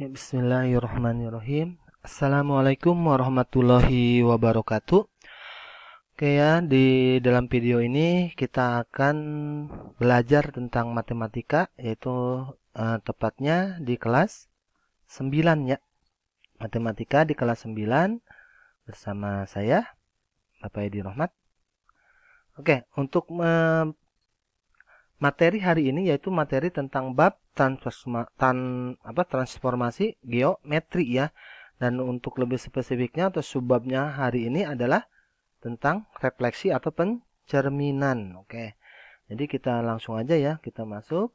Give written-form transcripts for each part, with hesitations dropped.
Ya, bismillahirrahmanirrahim. Assalamualaikum warahmatullahi wabarakatuh. Oke ya, di dalam video ini kita akan belajar tentang matematika, yaitu tepatnya di kelas 9 ya. Matematika di kelas 9 bersama saya, Bapak Edi Rahmat. Oke, untuk materi hari ini yaitu materi tentang bab transformasi geometri ya. Dan untuk lebih spesifiknya atau subbabnya hari ini adalah tentang refleksi atau pencerminan. Oke. Jadi kita langsung aja ya, kita masuk.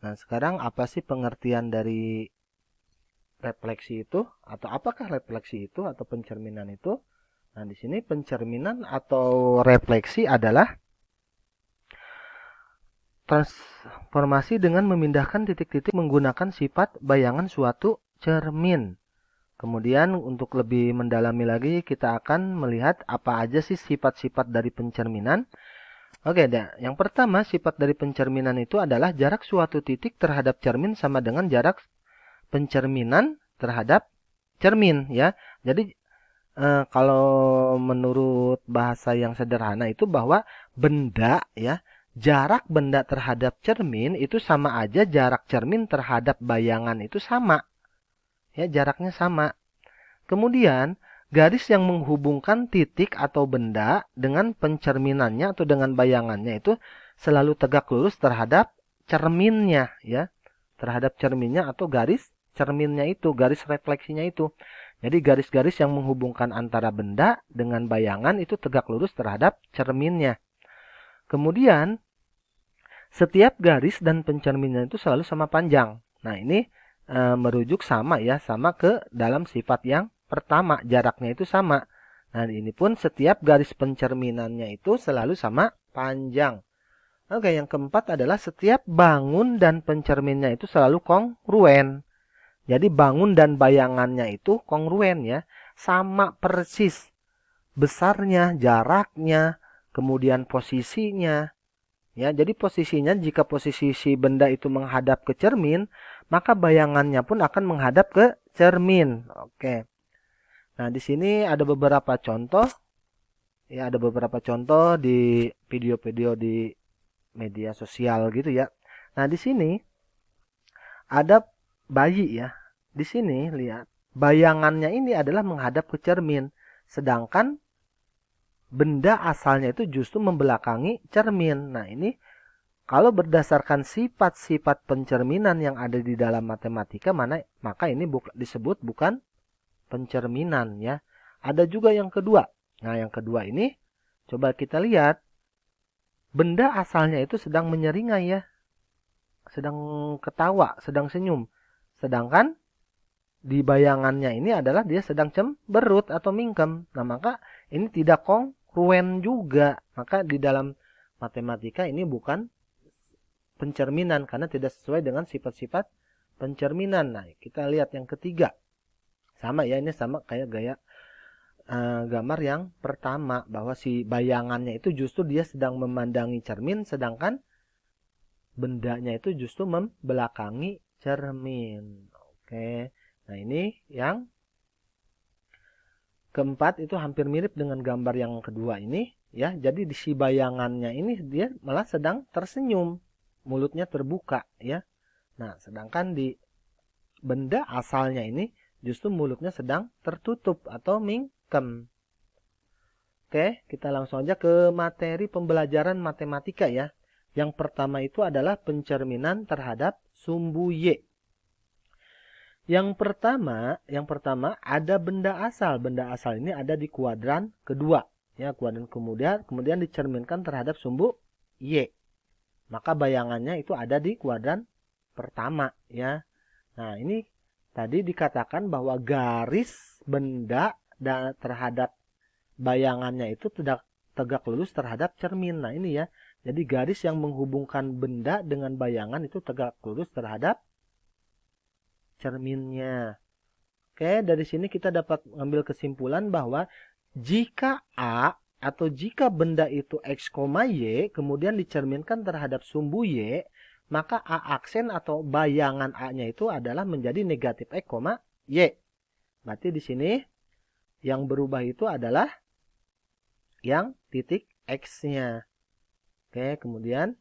Nah, sekarang apa sih pengertian dari refleksi itu, atau apakah refleksi itu atau pencerminan itu? Nah, di sini pencerminan atau refleksi adalah transformasi dengan memindahkan titik-titik menggunakan sifat bayangan suatu cermin. Kemudian untuk lebih mendalami lagi kita akan melihat apa aja sih sifat-sifat dari pencerminan. Oke, yang pertama sifat dari pencerminan itu adalah jarak suatu titik terhadap cermin sama dengan jarak pencerminan terhadap cermin ya. Jadi kalau menurut bahasa yang sederhana itu bahwa benda ya, jarak benda terhadap cermin itu sama aja jarak cermin terhadap bayangan itu sama. Ya, jaraknya sama. Kemudian, garis yang menghubungkan titik atau benda dengan pencerminannya atau dengan bayangannya itu selalu tegak lurus terhadap cerminnya ya. Terhadap cerminnya atau garis cerminnya itu, garis refleksinya itu. Jadi garis-garis yang menghubungkan antara benda dengan bayangan itu tegak lurus terhadap cerminnya. Kemudian, setiap garis dan pencerminnya itu selalu sama panjang. Nah, ini merujuk sama ya, sama ke dalam sifat yang pertama, jaraknya itu sama. Nah, ini pun setiap garis pencerminannya itu selalu sama panjang. Oke, yang keempat adalah setiap bangun dan pencerminnya itu selalu kongruen. Jadi bangun dan bayangannya itu kongruen ya, sama persis besarnya, jaraknya, kemudian posisinya. Ya, jadi posisinya jika posisi si benda itu menghadap ke cermin, maka bayangannya pun akan menghadap ke cermin. Oke. Nah, di sini ada beberapa contoh. Ya, ada beberapa contoh di video-video di media sosial gitu ya. Nah, di sini ada bayi ya. Di sini lihat, bayangannya ini adalah menghadap ke cermin, sedangkan benda asalnya itu justru membelakangi cermin. Nah, ini kalau berdasarkan sifat-sifat pencerminan yang ada di dalam matematika, maka ini disebut bukan pencerminan ya. Ada juga yang kedua. Nah, yang kedua ini coba kita lihat. Benda asalnya itu sedang menyeringai ya. Sedang ketawa, sedang senyum. Sedangkan di bayangannya ini adalah dia sedang cemberut atau mingkem. Nah, maka ini tidak kongruen juga. Maka di dalam matematika ini bukan pencerminan karena tidak sesuai dengan sifat-sifat pencerminan. Nah, kita lihat yang ketiga. Sama ya, ini sama kayak gaya gambar yang pertama, bahwa si bayangannya itu justru dia sedang memandangi cermin, sedangkan bendanya itu justru membelakangi cermin. Oke. Nah, ini yang keempat itu hampir mirip dengan gambar yang kedua ini ya. Jadi di si bayangannya ini dia malah sedang tersenyum, mulutnya terbuka ya. Nah, sedangkan di benda asalnya ini justru mulutnya sedang tertutup atau mingkem. Oke, kita langsung aja ke materi pembelajaran matematika ya. Yang pertama itu adalah pencerminan terhadap sumbu Y. Yang pertama ada benda asal. Benda asal ini ada di kuadran kedua. Ya, kuadran kemudian dicerminkan terhadap sumbu Y. Maka bayangannya itu ada di kuadran pertama ya. Nah, ini tadi dikatakan bahwa garis benda terhadap bayangannya itu tegak lurus terhadap cermin. Nah, ini ya. Jadi garis yang menghubungkan benda dengan bayangan itu tegak lurus terhadap cerminnya. Oke, dari sini kita dapat mengambil kesimpulan bahwa jika A atau jika benda itu X, Y kemudian dicerminkan terhadap sumbu Y, maka A aksen atau bayangan A-nya itu adalah menjadi negatif X, Y. Berarti di sini yang berubah itu adalah yang titik X-nya. Oke, kemudian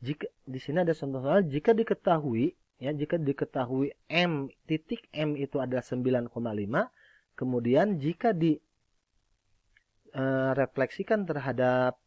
jika di sini ada contoh soal, jika diketahui M titik M itu adalah 9,5, kemudian jika refleksikan terhadap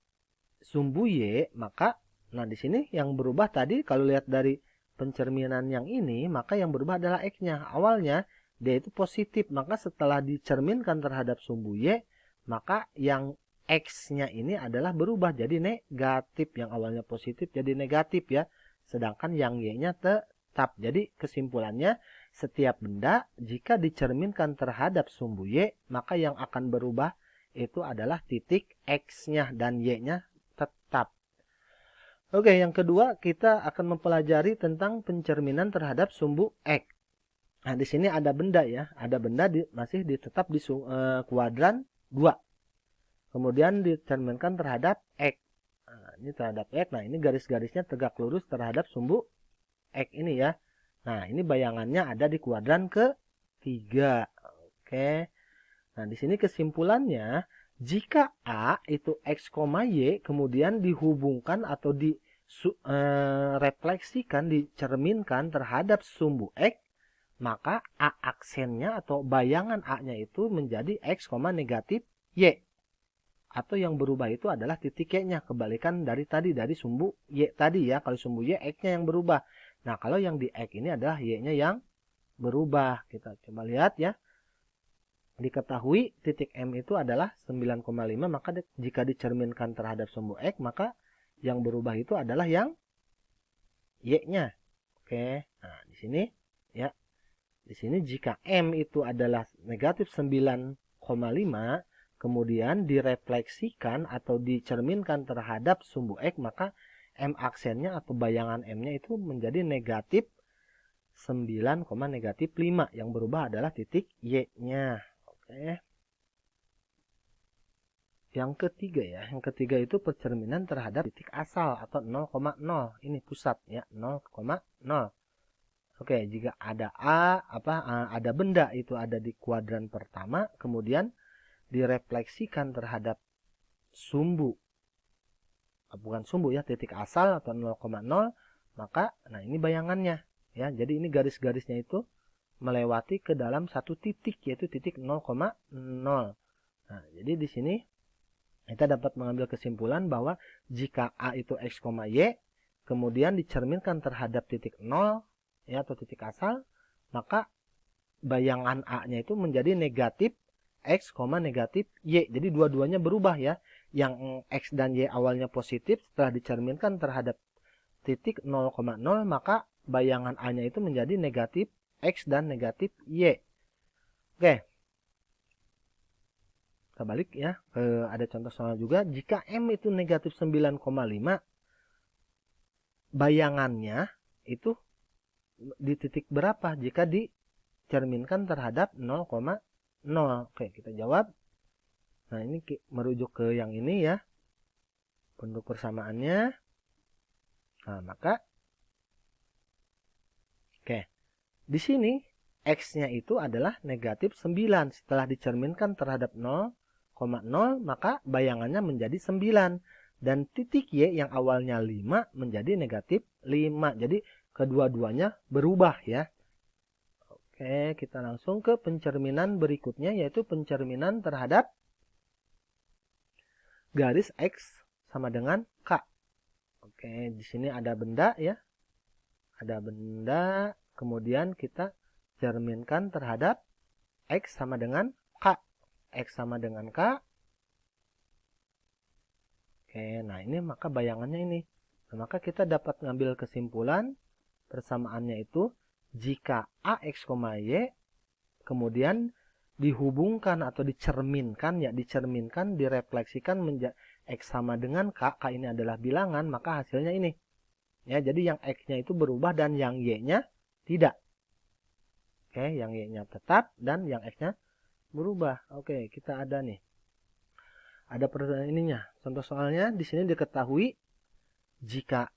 sumbu Y, maka di sini yang berubah tadi kalau lihat dari pencerminan yang ini, maka yang berubah adalah X-nya. Awalnya dia itu positif, maka setelah dicerminkan terhadap sumbu Y, maka yang X-nya ini adalah berubah jadi negatif. Yang awalnya positif jadi negatif ya. Sedangkan yang Y-nya tetap. Jadi kesimpulannya, setiap benda jika dicerminkan terhadap sumbu Y, maka yang akan berubah itu adalah titik X-nya dan Y-nya tetap. Oke, yang kedua kita akan mempelajari tentang pencerminan terhadap sumbu X. Nah, di sini ada benda ya. Ada benda masih tetap di kuadran 2. Kemudian dicerminkan terhadap X. Nah, ini terhadap X. Nah, ini garis-garisnya tegak lurus terhadap sumbu X ini ya. Nah, ini bayangannya ada di kuadran ke-3. Oke. Nah, di sini kesimpulannya, jika A itu X, Y, kemudian dihubungkan atau direfleksikan, dicerminkan terhadap sumbu X, maka A aksennya atau bayangan A-nya itu menjadi X, negatif Y. Atau yang berubah itu adalah titik Y-nya. Kebalikan dari tadi, dari sumbu Y tadi ya. Kalau sumbu Y, X-nya yang berubah. Nah, kalau yang di X ini adalah Y-nya yang berubah. Kita coba lihat ya. Diketahui titik M itu adalah 9,5. Maka jika dicerminkan terhadap sumbu X, maka yang berubah itu adalah yang Y-nya. Oke. Nah, di sini ya. Di sini jika M itu adalah negatif 9,5, kemudian direfleksikan atau dicerminkan terhadap sumbu X, maka M aksennya atau bayangan M-nya itu menjadi negatif 9, negatif 5. Yang berubah adalah titik Y-nya. Oke. Yang ketiga ya. Yang ketiga itu pencerminan terhadap titik asal atau 0,0. Ini pusat ya, 0,0. Oke, jika ada ada benda itu ada di kuadran pertama, kemudian direfleksikan terhadap sumbu, bukan sumbu ya, titik asal atau 0,0, maka ini bayangannya ya. Jadi ini garis-garisnya itu melewati ke dalam satu titik, yaitu titik 0,0. Nah, jadi di sini kita dapat mengambil kesimpulan bahwa jika A itu X, Y, kemudian dicerminkan terhadap titik 0 ya, atau titik asal, maka bayangan A-nya itu menjadi negatif X, negatif Y. Jadi dua-duanya berubah ya. Yang X dan Y awalnya positif, setelah dicerminkan terhadap titik 0,0, maka bayangan A-nya itu menjadi negatif X dan negatif Y. Oke. Kita balik ya. Ada contoh soal juga. Jika M itu negatif 9,5, bayangannya itu di titik berapa jika dicerminkan terhadap 0,0? Oke, kita jawab. Nah, ini merujuk ke yang ini ya. Bentuk persamaannya. Nah, maka oke. Di sini X-nya itu adalah negatif 9. Setelah dicerminkan terhadap 0,0, maka bayangannya menjadi 9. Dan titik Y yang awalnya 5 menjadi negatif 5. Jadi kedua-duanya berubah ya. Oke, kita langsung ke pencerminan berikutnya, yaitu pencerminan terhadap garis X sama dengan K. Oke, di sini ada benda ya. Ada benda, kemudian kita cerminkan terhadap X sama dengan K. X sama dengan K. Oke, nah ini maka bayangannya ini. Nah, maka kita dapat mengambil kesimpulan persamaannya itu jika AX, Y kemudian dihubungkan atau dicerminkan ya, direfleksikan menjadi X sama dengan K. K ini adalah bilangan, maka hasilnya ini. Ya, jadi yang X-nya itu berubah dan yang Y-nya tidak. Oke, yang Y-nya tetap dan yang X-nya berubah. Oke, kita ada nih. Ada ininya. Contoh soalnya di sini diketahui jika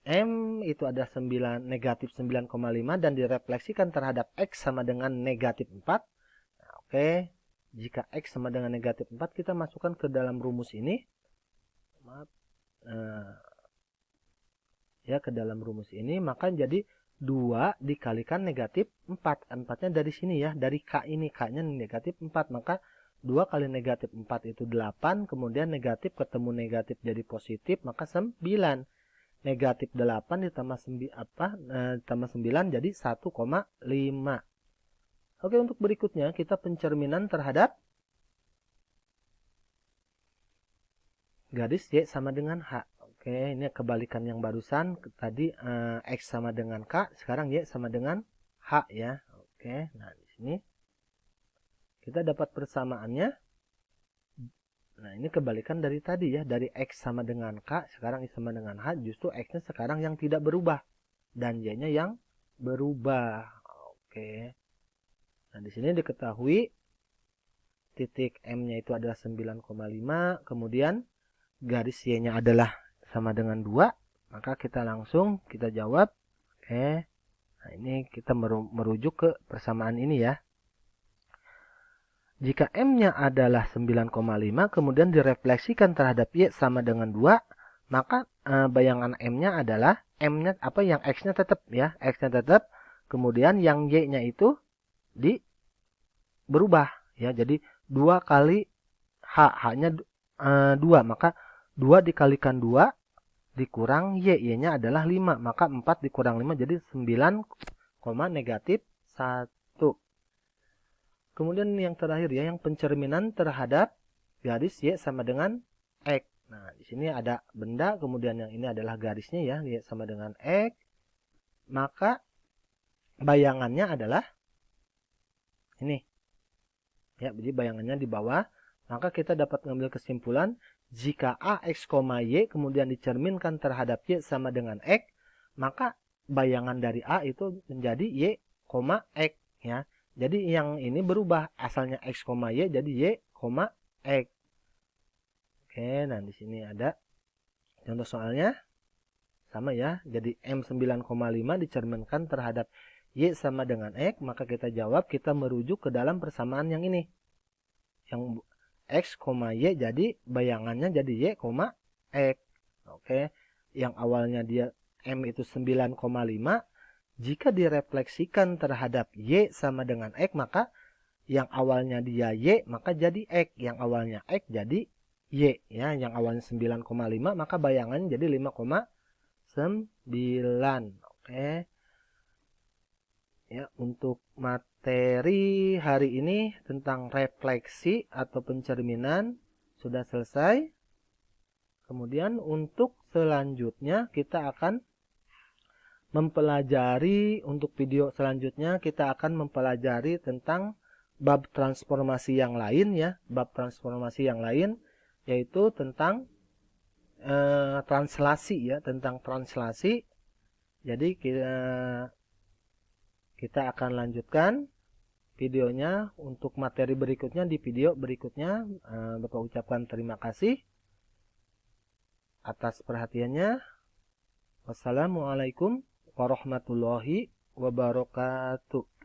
M itu ada 9, negatif 9,5 dan direfleksikan terhadap X sama dengan negatif 4. Nah, oke, jika X sama dengan negatif 4, kita masukkan ke dalam rumus ini. Maaf. Ya, ke dalam rumus ini, maka jadi 2 dikalikan negatif 4. 4-nya dari sini ya, dari K ini. K-nya negatif 4, maka 2 kali negatif 4 itu 8, kemudian negatif ketemu negatif jadi positif, maka 9. Negatif 8 ditambah 9 jadi 1,5. Oke, untuk berikutnya kita pencerminan terhadap garis Y sama dengan H. Oke, ini kebalikan yang barusan. Tadi X sama dengan K, sekarang Y sama dengan H ya. Oke, nah di sini kita dapat persamaannya. Nah, ini kebalikan dari tadi ya. Dari X sama dengan K, sekarang Y sama dengan H. Justru X-nya sekarang yang tidak berubah. Dan Y-nya yang berubah. Oke. Nah, di sini diketahui titik M-nya itu adalah 9,5. Kemudian garis Y-nya adalah sama dengan 2. Maka kita langsung kita jawab. Oke. Nah, ini kita merujuk ke persamaan ini ya. Jika M-nya adalah 9,5 kemudian direfleksikan terhadap Y sama dengan 2, maka bayangan M-nya adalah M-nya apa yang X-nya tetap ya, X-nya tetap, kemudian yang Y-nya itu berubah ya. Jadi 2 kali H, H-nya 2, maka 2 dikalikan 2 dikurang Y, Y-nya adalah 5, maka 4 dikurang 5 jadi 9, negatif 1. Kemudian yang terakhir ya, yang pencerminan terhadap garis Y sama dengan X. Nah, di sini ada benda, kemudian yang ini adalah garisnya ya, Y sama dengan X. Maka bayangannya adalah ini. Ya, jadi bayangannya di bawah. Maka kita dapat mengambil kesimpulan, jika A, X, Y kemudian dicerminkan terhadap Y sama dengan X, maka bayangan dari A itu menjadi Y, X ya. Jadi yang ini berubah, asalnya X, Y jadi Y, X. Oke, nah di sini ada contoh soalnya sama ya. Jadi M 9,5 dicerminkan terhadap Y sama dengan X, maka kita jawab, kita merujuk ke dalam persamaan yang ini. Yang X, Y jadi bayangannya jadi Y, X. Oke, yang awalnya dia M itu 9,5, jika direfleksikan terhadap Y sama dengan X, maka yang awalnya dia Y, maka jadi X. Yang awalnya X jadi Y. Ya, yang awalnya 9,5, maka bayangannya jadi 5,9. Oke. Ya, untuk materi hari ini tentang refleksi atau pencerminan sudah selesai. Kemudian untuk selanjutnya kita akan mempelajari, untuk video selanjutnya kita akan mempelajari tentang bab transformasi yang lain ya, bab transformasi yang lain yaitu tentang translasi ya, tentang translasi. Jadi kita akan lanjutkan videonya untuk materi berikutnya di video berikutnya. Bapak ucapkan terima kasih atas perhatiannya. Wassalamualaikum warahmatullahi wabarakatuh.